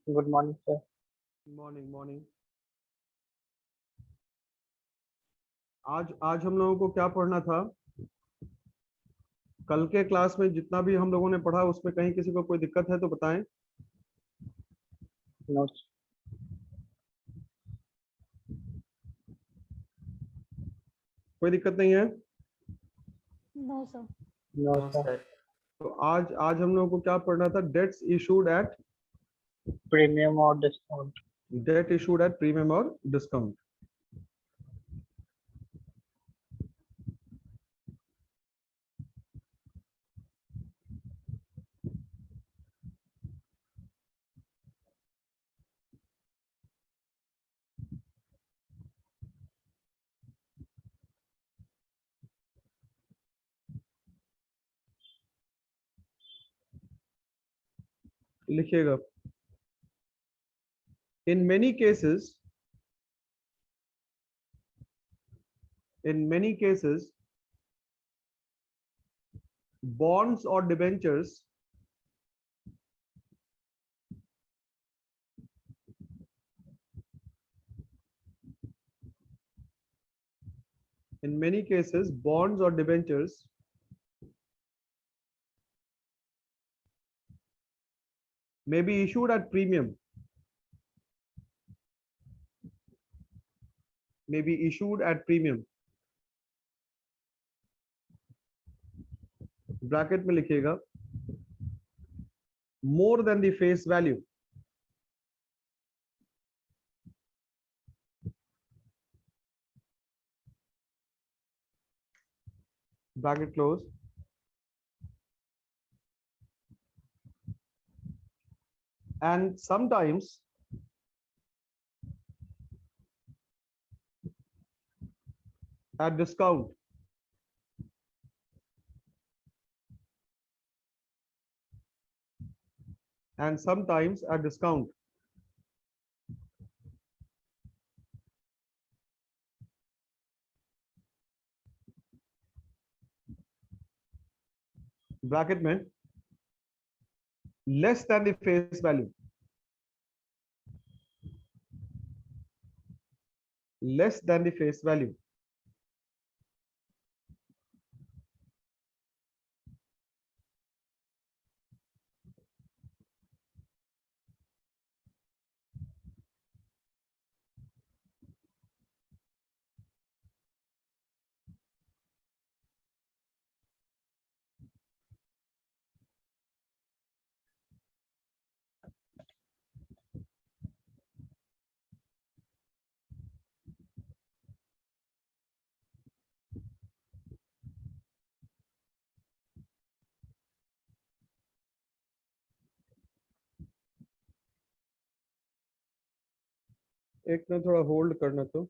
Good morning sir. Morning morning. आज आज हम लोगों को क्या पढ़ना था? कल के क्लास में जितना भी हम लोगों ने पढ़ा उसमें कहीं किसी को कोई दिक्कत है तो बताएं। नोट्स। कोई दिक्कत नहीं है? No sir. No sir. तो आज आज हम लोगों को क्या पढ़ना था? डेट्स इशूड एट प्रीमियम और discount. Date issued at premium और डिस्काउंट। लिखिएगा। In many cases, bonds or debentures may be issued at premium. May be issued at premium. Bracket में लिखिएगा more than the face value. Bracket close. And sometimes at discount. And sometimes at discount. Bracket में less than the face value. Less than the face value. एक ना थोड़ा hold करना तो।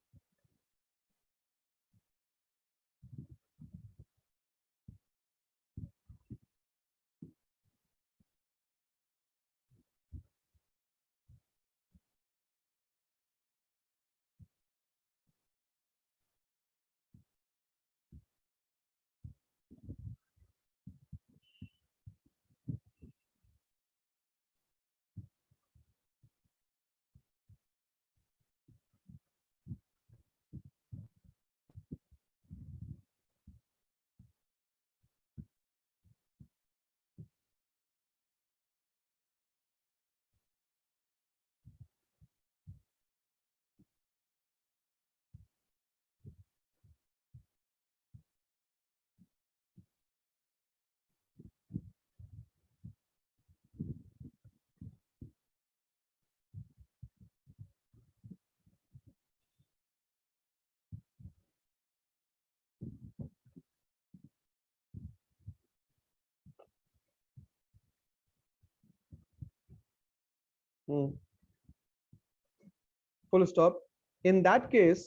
Full stop. In that case,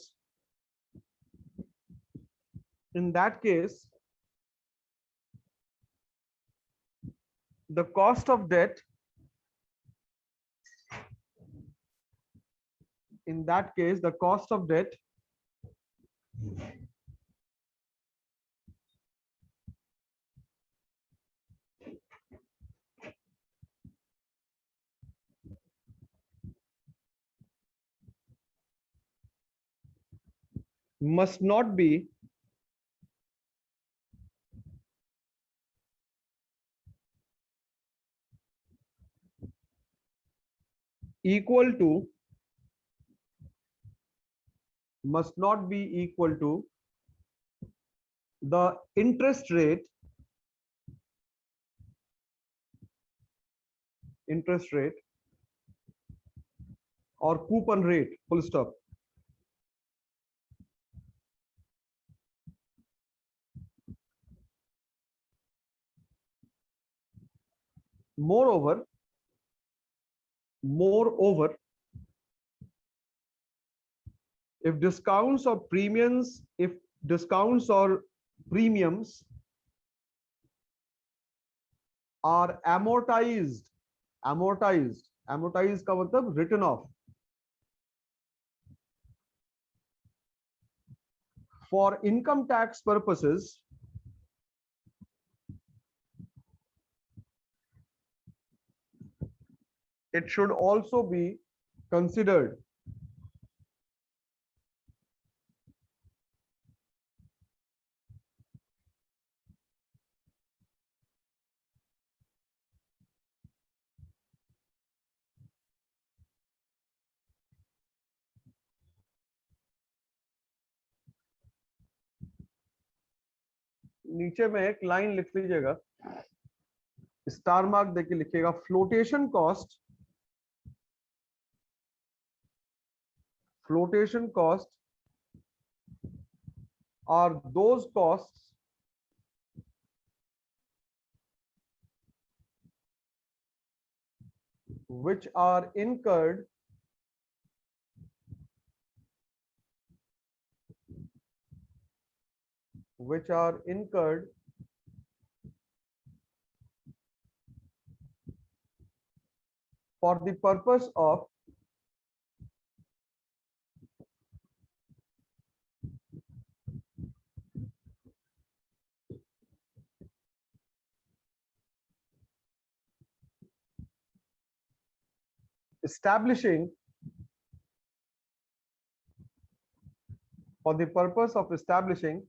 In that case, the cost of debt, in that case, the cost of debt must not be equal to the interest rate or coupon rate, full stop. Moreover, if discounts or premiums are amortized का मतलब written off for income tax purposes, it should also be considered नीचे में एक line लिख लीजिएगा, star mark देके लिखिएगा, flotation cost are those costs which are incurred for the purpose of establishing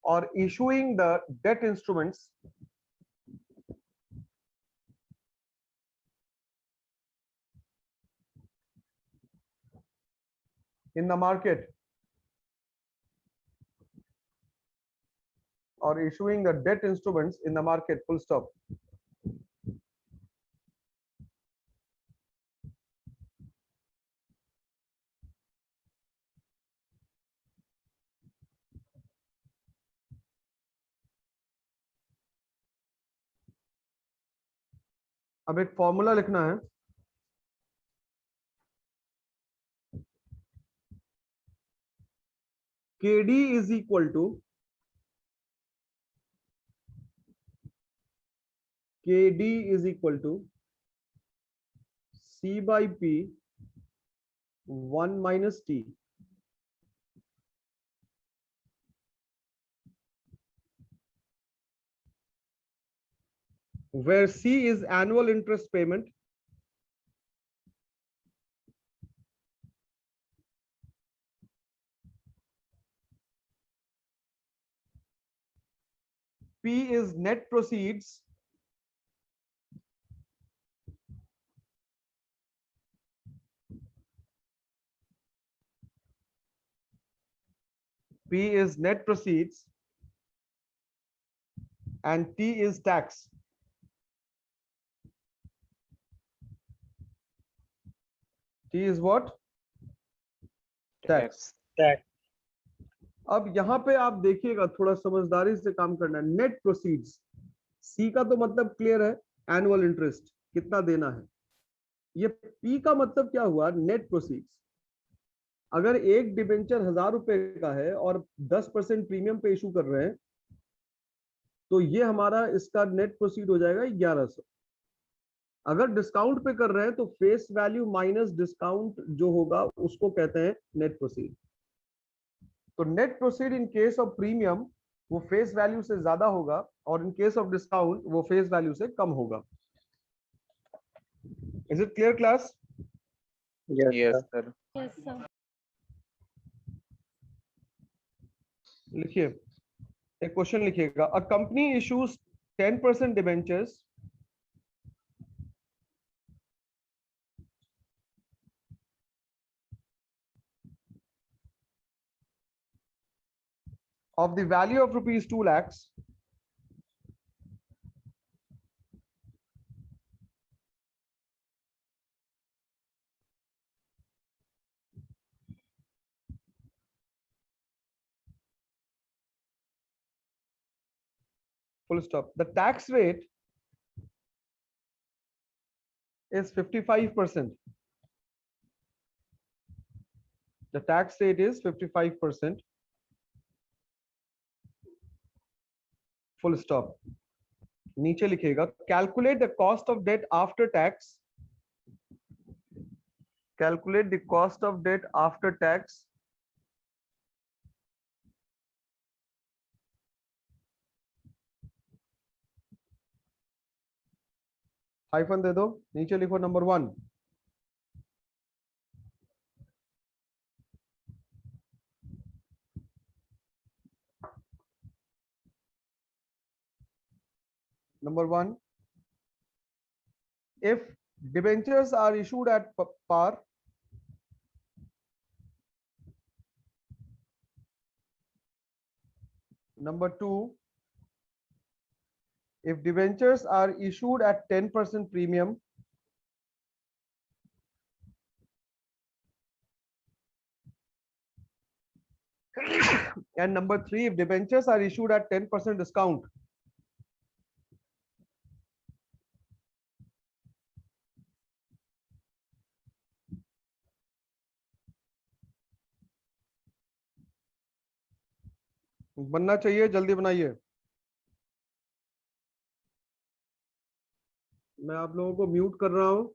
or issuing the debt instruments in the market, full stop. अब एक formula लिखना है, KD is equal to C by P 1 minus T. Where C is annual interest payment, P is net proceeds, and T is tax. T is what? Tax. अब यहाँ पे आप देखिएगा, थोड़ा समझदारी से काम करना है। नेट प्रोसीड्स, सी का तो मतलब क्लियर है, एनुअल इंटरेस्ट, कितना देना है। ये पी का मतलब क्या हुआ, नेट प्रोसीड्स। अगर एक डिबेंचर 1,000 रुपए का है और 10% प्रीमियम पे इशू कर रहे हैं, तो ये हमारा इसका नेट प्रोसीड हो जाएगा 1100। अगर डिस्काउंट पे कर रहे हैं तो फेस वैल्यू माइनस डिस्काउंट जो होगा उसको कहते हैं नेट प्रोसीड। तो net proceed in case of premium वो फेस वैल्यू से ज्यादा होगा, और इन केस ऑफ डिस्काउंट वो फेस वैल्यू से कम होगा। Is it clear class? Yes, Yes, sir. sir. Yes, sir. लिखिए, एक क्वेश्चन लिखिएगा। A company issues 10% debentures of the value of rupees 2 lakhs full stop. The tax rate is 55%. The tax rate is 55%. Full stop. नीचे लिखिएगा, calculate the cost of debt after tax. Calculate the cost of debt after tax. Hyphen दे दो, नीचे लिखो number 1। Number 1, if debentures are issued at par, number 2, if debentures are issued at 10% premium, and number 3, if debentures are issued at 10% discount. बनना चाहिए, जल्दी बनाइए। मैं आप लोगों को म्यूट कर रहा हूं।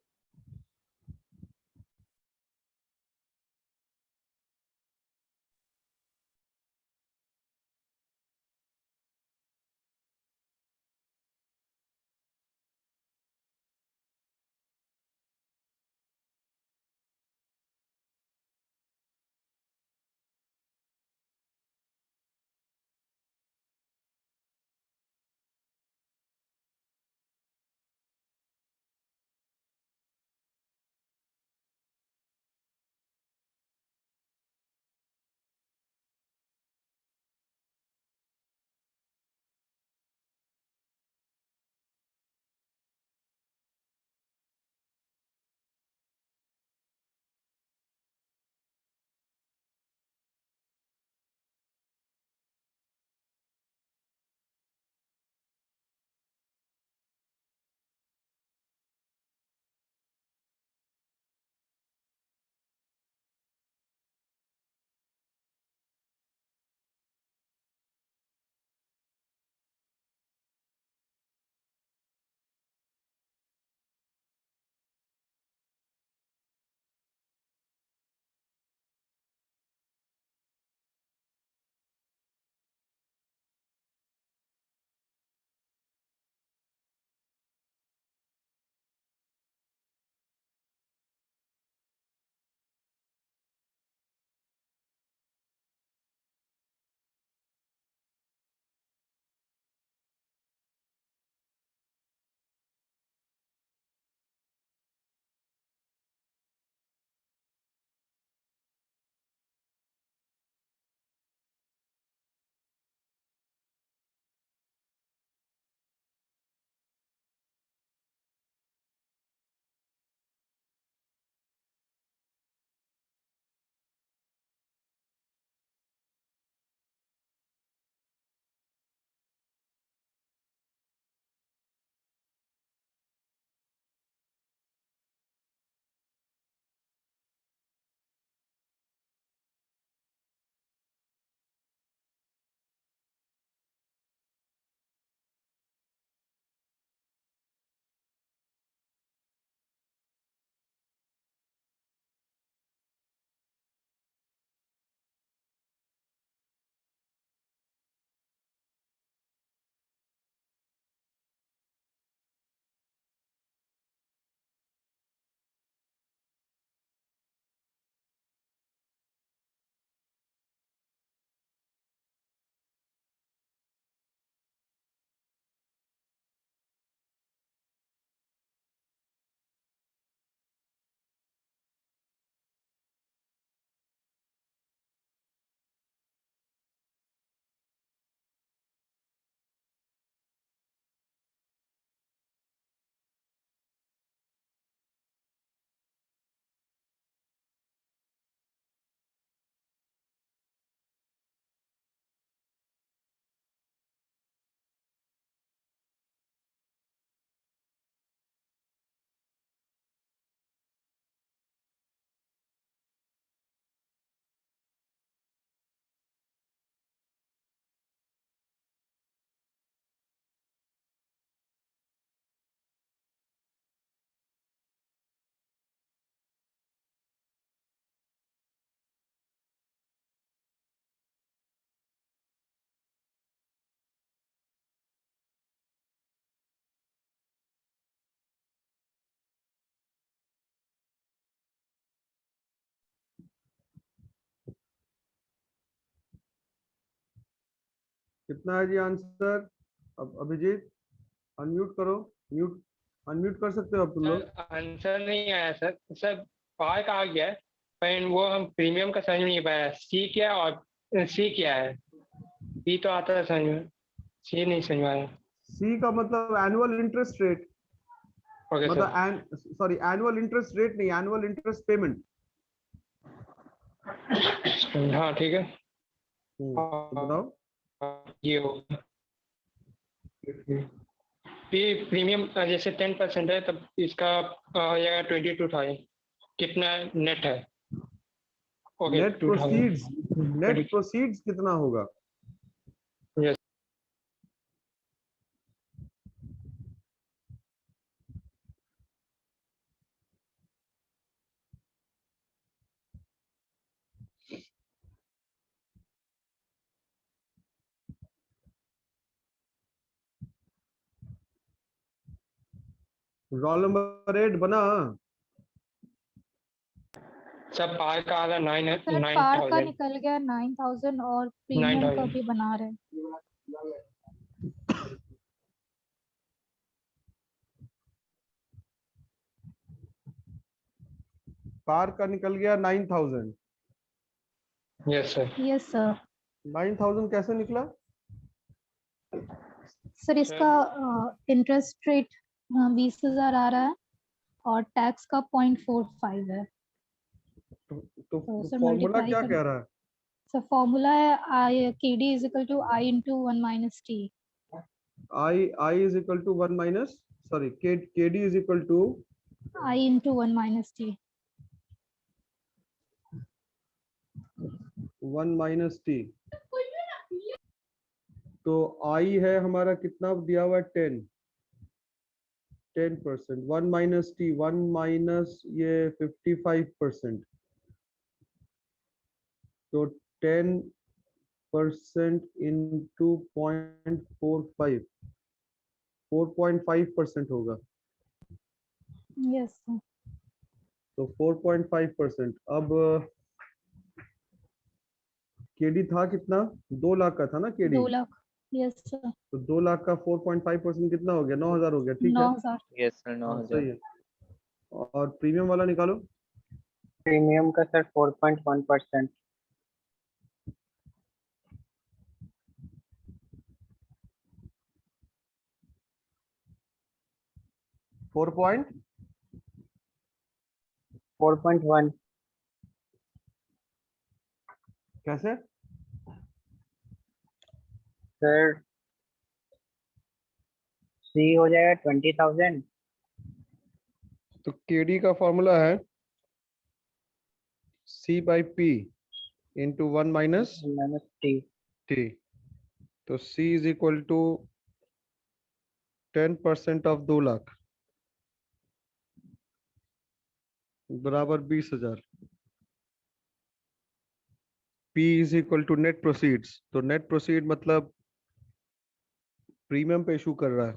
कितना है जी आंसर? अब अभिजीत अनम्यूट करो, म्यूट अनम्यूट कर सकते हो आप तुम लोग? सर आंसर नहीं आया सर। सर पार का आ गया है, पर वो हम प्रीमियम का समझ नहीं पाया। सी क्या और सी क्या है? बी तो आता है समझ में, सी नहीं समझ में आया। सी का मतलब annual interest rate, okay sir. मतलब सॉरी एनुअल इंटरेस्ट रेट नहीं, एनुअल इंटरेस्ट पेमेंट। हाँ ठीक है। तो बताओ। ये हो प्रीमियम जैसे 10% है, तब इसका हो जाएगा 22,000। कितना नेट है? Okay net 2,000। Proceeds, net proceeds कितना होगा? यस रोल नंबर 8 बना? सब पार का आ रहा 9 है, सर पार का 9,000। निकल गया 9,000 और प्रीमियम का 9,000 भी बना रहे हैं। कार का निकल गया 9000। Yes sir. Yes sir. 9000 कैसे निकला? सर इसका इंटरेस्ट रेट 20,000 आ रहा है और टैक्स का 0.45 है। तो तो सर फॉर्मूला मल्टीप्लाई क्या कर, कह रहा है? सर फॉर्मूला है I K D is equal to I into 1 minus T. I is equal to 1 minus, sorry K D is equal to I into 1 minus T. 1 minus T. तो I है हमारा कितना दिया हुआ है? 10%। 1 माइनस टी, 1 माइनस ये 55%, तो 10% into 0.45, 4.5% होगा। Yes sir. तो 4.5%। अब केडी था कितना? 2 लाख का था ना केडी? 2 लाख। Yes sir. तो 2 लाख का 4.5% कितना हो गया? 9000 हो गया। ठीक है, 9,000। यस सर हाँ 9,000। सही है। और प्रीमियम वाला निकालो। प्रीमियम का सर 4.1%। 4.1 कैसे? सर सी हो जाएगा 20,000 तो केडी का फॉर्मूला है C by P into 1 minus minus T. T. तो C is equal to 10% of 2 lakh बराबर 20,000। P is equal to net proceeds. तो नेट प्रोसीड मतलब प्रीमियम पे इशू कर रहा है,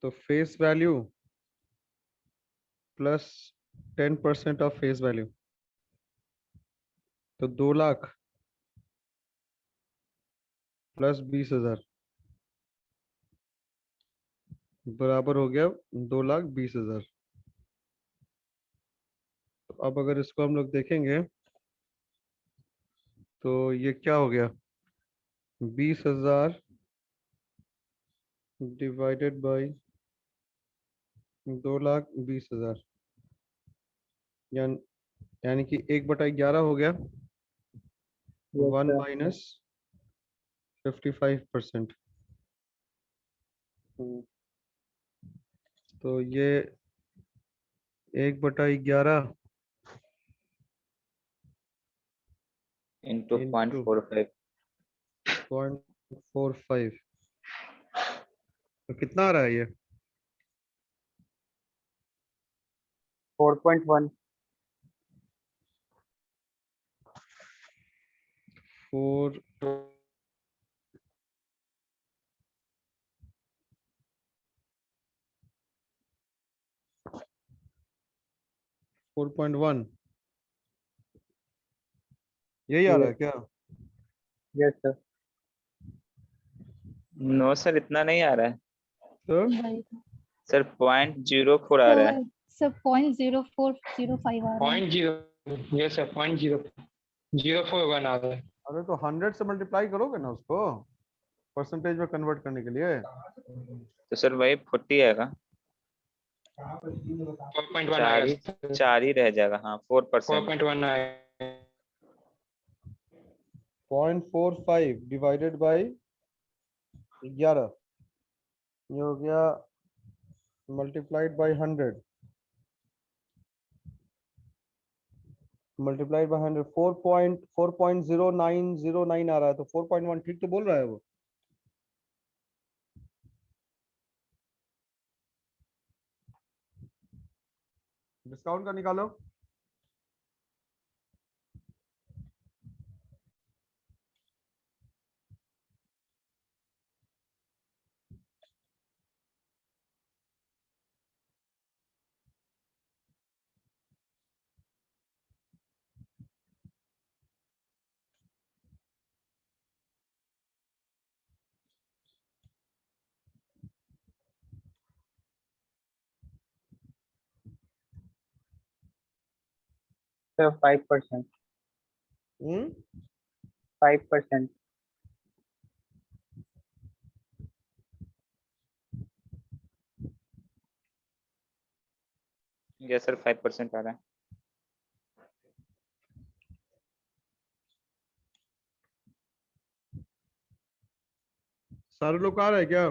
तो face value plus 10% of face value, तो 2 लाख प्लस 20,000 बराबर हो गया 2,20,000। तो अब अगर इसको हम लोग देखेंगे तो ये क्या हो गया? 20,000 डिवाइडेड बाई 2,20,000, यानी कि 1/11 हो गया। Yes 1 sir. माइनस 55%। तो ये 1/11 इंटू इंटू 0.45। 0.45, तो कितना आ रहा है ये? 4.1 4 4.1 यही आ रहा है क्या? Yes sir. नो सर, इतना नहीं आ रहा है तो वही सर। 0.04 आ रहा है। सर 0.0405 आ रहा है। 0.0, ये सर 0.041 आ रहा है। अरे तो 100 से मल्टीप्लाई करोगे ना उसको परसेंटेज में कन्वर्ट करने के लिए। तो सर वही 40 आएगा। 4.1 चार आएगा ही सर। चार ही रह जाएगा। हाँ 4%। 4.1 आएगा। 0.45 डिवाइडेड बाई 11, ये हो गया मल्टीप्लाइड बाई 100, मल्टीप्लाइड बाई 100 4.0909 आ रहा है, तो 4.1 ठीक तो बोल रहा है वो। डिस्काउंट का निकालो। सर 5%। 5%। यस सर, 5% आ रहा है। सारे लोग आ रहा है क्या?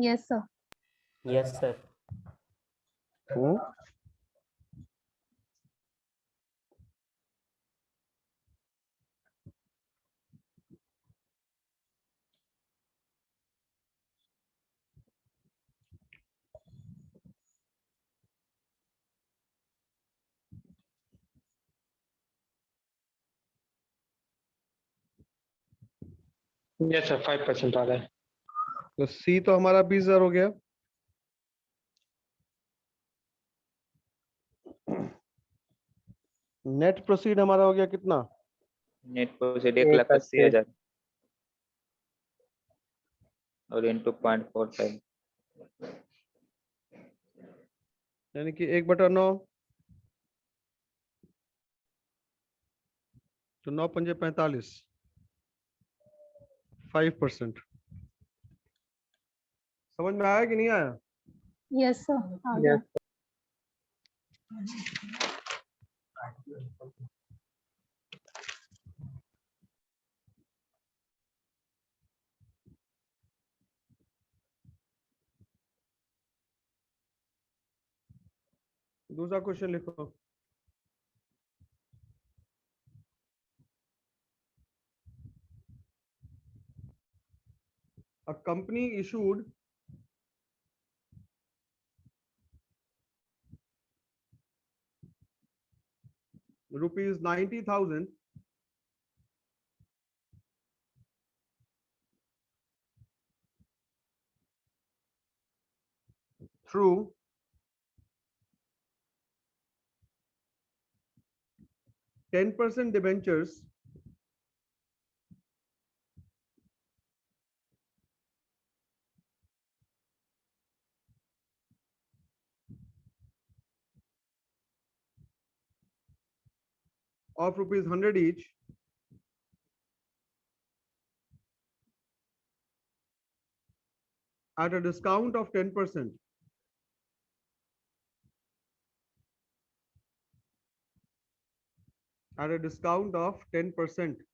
Yes sir. Yes sir. ये सर 5% आ रहा है। तो सी तो हमारा 20,000 हो गया। नेट प्रोसीड हमारा हो गया कितना? Net proceed 1,80,000। 1,80,000 और इंटू 0.45। यानी कि 1/9, तो 9 पंजे 45, 5%। समझ में आया कि नहीं आया? यस सर आ गया। यस। दूसरा क्वेश्चन लिखो। A company issued rupees 90,000 through 10% debentures of rupees 100 each at a discount of 10%. At a discount of 10%.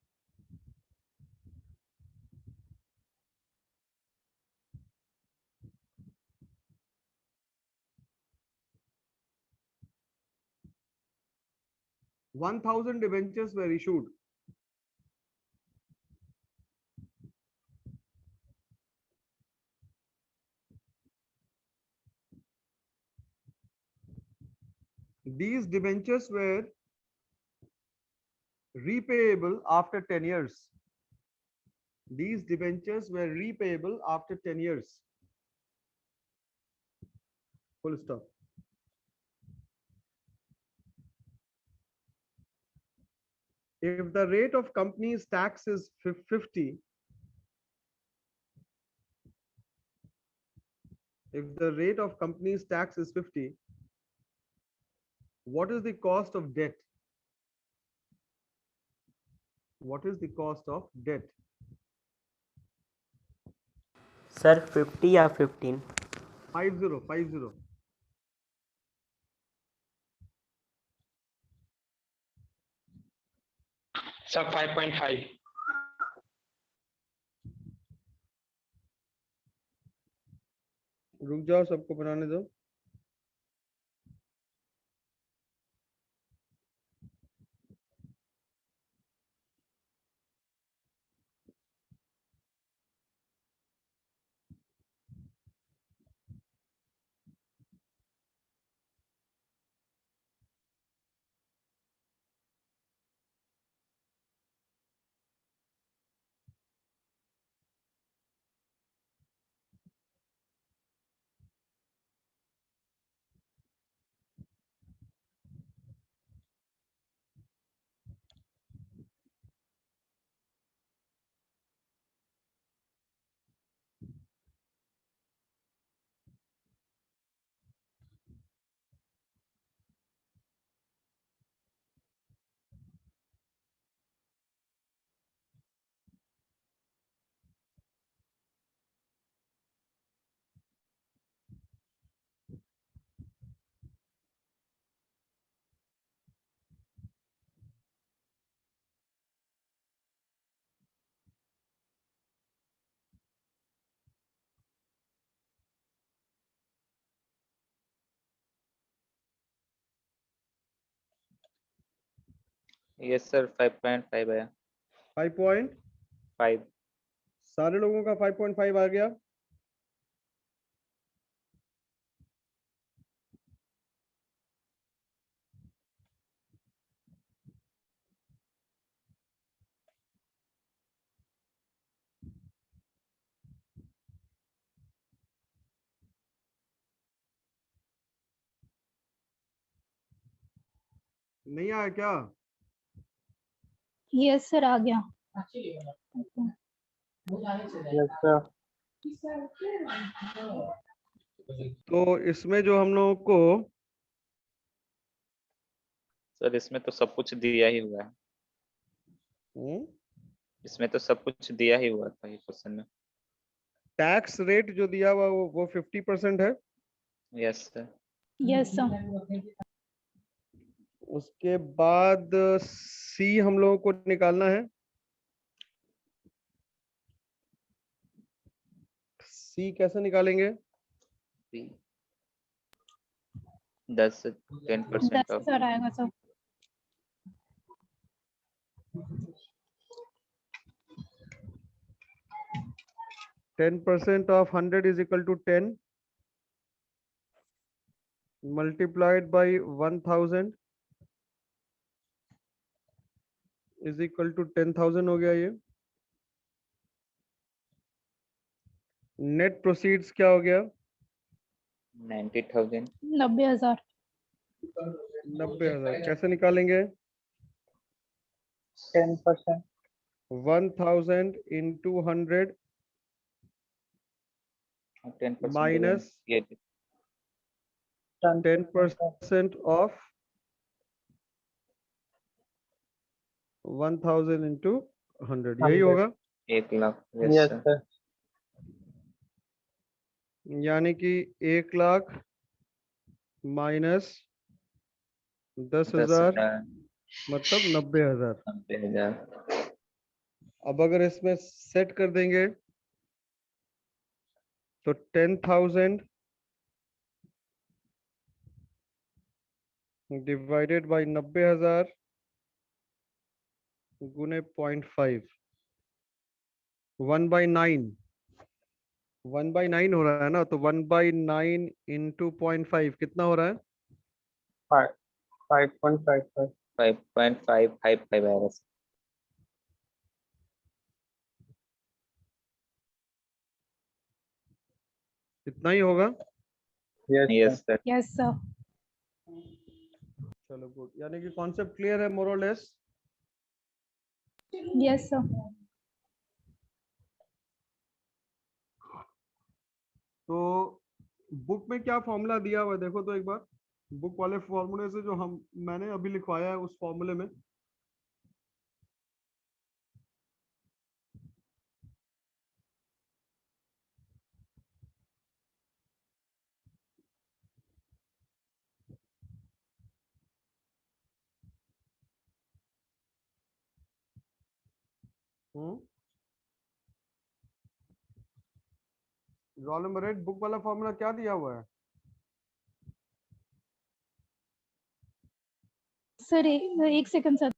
$1,000 debentures were issued. These debentures were repayable after 10 years. These debentures were repayable after 10 years. Full stop. If the rate of company's tax is 50, if the rate of company's tax is 50, what is the cost of debt? What is the cost of debt? Sir 50 या 15? 50. Sir 5.5. रुक जाओ, सबको बनाने दो। Yes sir 5.5 आया। 5.5 सारे लोगों का 5.5 आ गया। नहीं आया क्या? यस सर आ गया। Yes, sir. तो इसमें जो हम लोगों को सर इसमें तो सब कुछ दिया ही हुआ है। इसमें तो सब कुछ दिया ही हुआ था ये क्वेश्चन में। टैक्स रेट जो दिया हुआ वो 50% है। Yes sir. Yes sir. उसके बाद सी हम लोगों को निकालना है। सी कैसे निकालेंगे? 10% 10 ऑफ सर आएगा sir. Ten % of 100 is equal to 10 multiplied by 1000 is equal to 10,000 हो गया ये। नेट प्रोसीड्स क्या हो गया? 90,000। 90,000। 90,000 कैसे निकालेंगे? 10%. 1000 into 100 10% minus ये 10% of 1000 into 100 यही 100. होगा। 1 lakh. Yes, yes sir. sir. यानी कि 1 लाख माइनस 10,000 मतलब 90,000। 90,000। अब अगर इसमें सेट कर देंगे तो 10,000 डिवाइडेड बाय 90,000 गुने 0.5 1/9 1/9 हो रहा है ना, तो 1/9 into 0.5 कितना हो रहा है? 5.55. 5.555 आएगा सर। इतना ही होगा। Yes, yes sir. Sir. Yes sir. चलो गुड, यानी कि कॉन्सेप्ट क्लियर है मोर और लेस। Yes sir. तो बुक में क्या फॉर्मूला दिया हुआ है देखो तो एक बार, बुक वाले फॉर्मूले से जो मैंने अभी लिखवाया है उस फॉर्मूले में। रोल नंबर 8 बुक वाला फॉर्मूला क्या दिया हुआ है? सर एक सेकंड सर।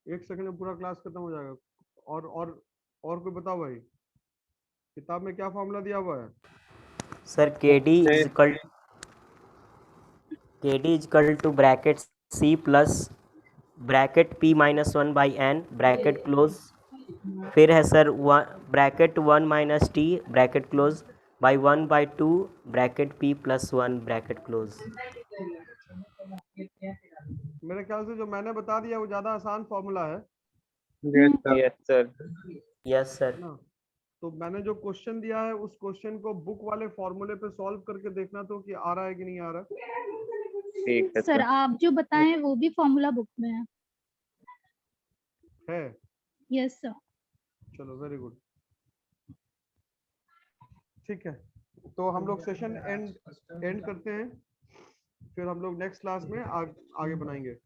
एक सेकंड में पूरा क्लास खत्म हो जाएगा। और कोई बताओ भाई, किताब में क्या फॉर्मूला दिया हुआ है? Sir KD is equal to bracket C plus bracket P minus 1 by N bracket close, फिर है sir bracket 1 minus T bracket close by 1 by 2 bracket P plus 1 bracket close. मेरे ख्याल से जो मैंने बता दिया वो ज्यादा आसान फॉर्मूला है Yes, sir. Yes sir. Yes sir. ना। तो मैंने जो क्वेश्चन दिया है उस क्वेश्चन को बुक वाले फॉर्मूले पे सॉल्व करके देखना तो कि आ रहा है कि नहीं आ रहा ठीक है सर सर। आप जो बताएं वो भी फॉर्मूला बुक में है। है। Yes sir. चलो वेरी गुड, ठीक है। तो हम लोग सेशन एंड करते हैं, फिर हम लोग नेक्स्ट क्लास में आगे बढ़ाएंगे।